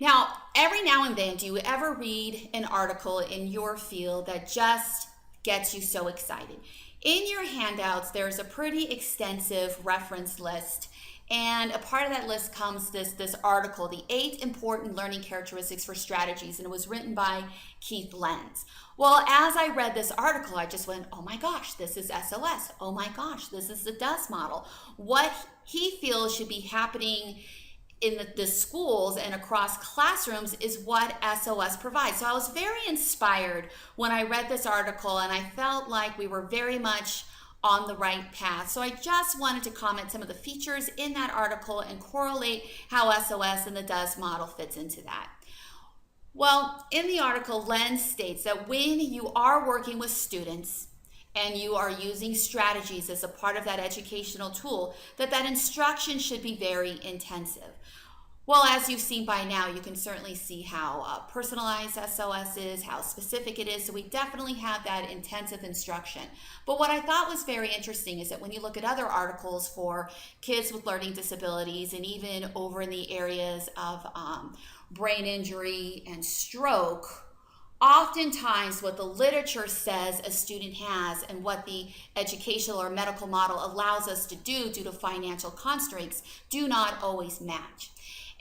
Now, every now and then, do you ever read an article in your field that just gets you so excited? In your handouts, there's a pretty extensive reference list. And a part of that list comes this article, The 8 Important Learning Characteristics for Strategies, and it was written by Keith Lenz. Well, as I read this article, I just went, oh my gosh, this is SOS. Oh my gosh, this is the DOES model. What he feels should be happening in the schools and across classrooms is what SOS provides. So I was very inspired when I read this article, and I felt like we were very much on the right path. So I just wanted to comment some of the features in that article and correlate how SOS and the DOES model fits into that. Well, in the article, Lenz states that when you are working with students and you are using strategies as a part of that educational tool, that instruction should be very intensive. Well, as you've seen by now, you can certainly see how personalized SOS is, how specific it is. So we definitely have that intensive instruction. But what I thought was very interesting is that when you look at other articles for kids with learning disabilities, and even over in the areas of brain injury and stroke, oftentimes what the literature says a student has and what the educational or medical model allows us to do due to financial constraints do not always match.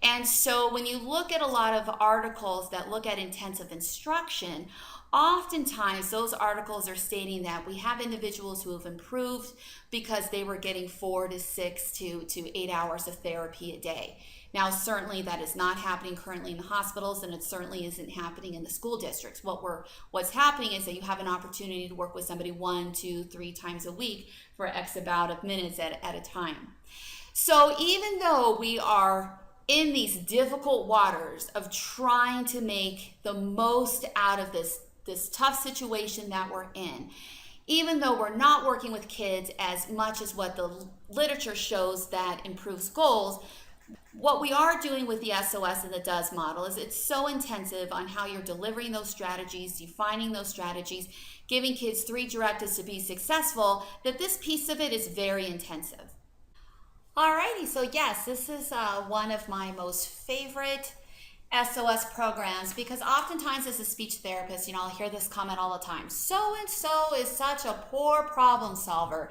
And so when you look at a lot of articles that look at intensive instruction, oftentimes those articles are stating that we have individuals who have improved because they were getting 4 to 6 to 8 hours of therapy a day. Now, certainly that is not happening currently in the hospitals, and it certainly isn't happening in the school districts. What's happening is that you have an opportunity to work with somebody 1, 2, 3 times a week for X amount of minutes at a time. So even though we are in these difficult waters of trying to make the most out of this tough situation that we're in, even though we're not working with kids as much as what the literature shows that improves goals, what we are doing with the SOS and the DOES model is it's so intensive on how you're delivering those strategies, defining those strategies, giving kids 3 directives to be successful, that this piece of it is very intensive. Alrighty, so yes, this is one of my most favorite SOS programs, because oftentimes as a speech therapist, I'll hear this comment all the time: so-and-so is such a poor problem solver.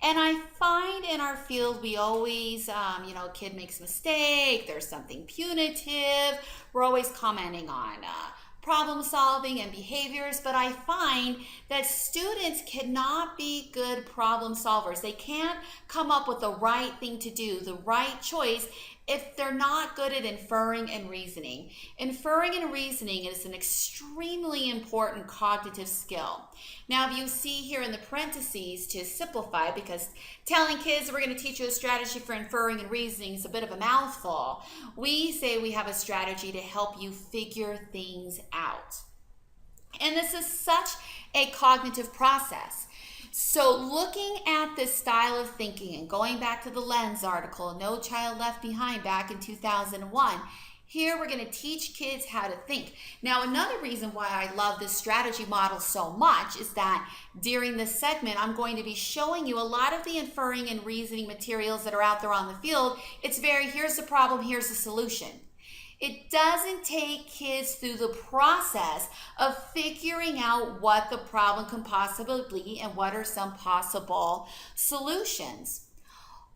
And I find in our field, we always, kid makes a mistake, there's something punitive, we're always commenting on problem solving and behaviors, but I find that students cannot be good problem solvers. They can't come up with the right thing to do, the right choice, if they're not good at inferring and reasoning. Inferring and reasoning is an extremely important cognitive skill. Now, if you see here in the parentheses, to simplify, because telling kids we're going to teach you a strategy for inferring and reasoning is a bit of a mouthful, we say we have a strategy to help you figure things out. And this is such a cognitive process. So looking at this style of thinking and going back to the Lenz article, No Child Left Behind, back in 2001, here we're going to teach kids how to think. Now, another reason why I love this strategy model so much is that during this segment, I'm going to be showing you a lot of the inferring and reasoning materials that are out there on the field. It's here's the problem, here's the solution. It doesn't take kids through the process of figuring out what the problem can possibly be and what are some possible solutions.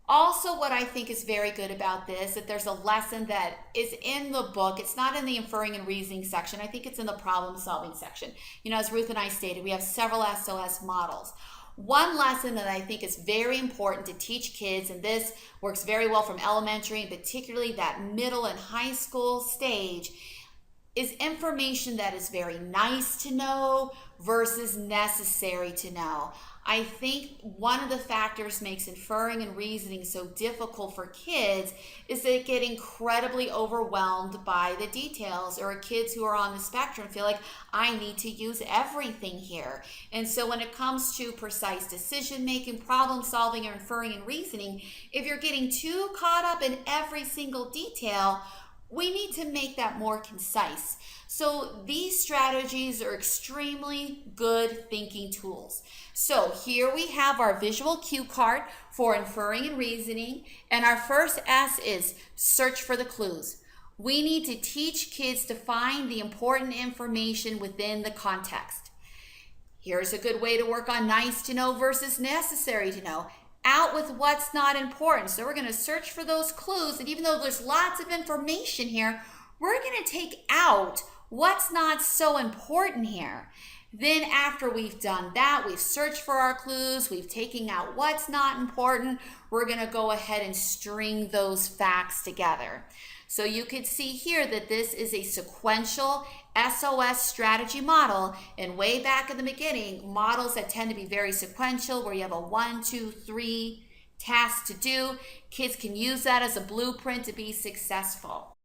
Also, what I think is very good about this, that there's a lesson that is in the book. It's not in the inferring and reasoning section. I think it's in the problem solving section. As Ruth and I stated, we have several SOS models. One lesson that I think is very important to teach kids, and this works very well from elementary and particularly that middle and high school stage, is information that is very nice to know versus necessary to know. I think one of the factors makes inferring and reasoning so difficult for kids is they get incredibly overwhelmed by the details, or kids who are on the spectrum feel like, I need to use everything here. And so when it comes to precise decision making, problem solving, or inferring and reasoning, if you're getting too caught up in every single detail, we need to make that more concise. So these strategies are extremely good thinking tools. So here we have our visual cue card for inferring and reasoning. And our first S is search for the clues. We need to teach kids to find the important information within the context. Here's a good way to work on nice to know versus necessary to know. Out with what's not important. So we're going to search for those clues, and even though there's lots of information here, we're going to take out what's not so important here. Then after we've done that, we've searched for our clues, we've taken out what's not important, we're going to go ahead and string those facts together. So you could see here that this is a sequential SOS strategy model. And way back in the beginning, models that tend to be very sequential, where you have a 1, 2, 3 task to do, kids can use that as a blueprint to be successful.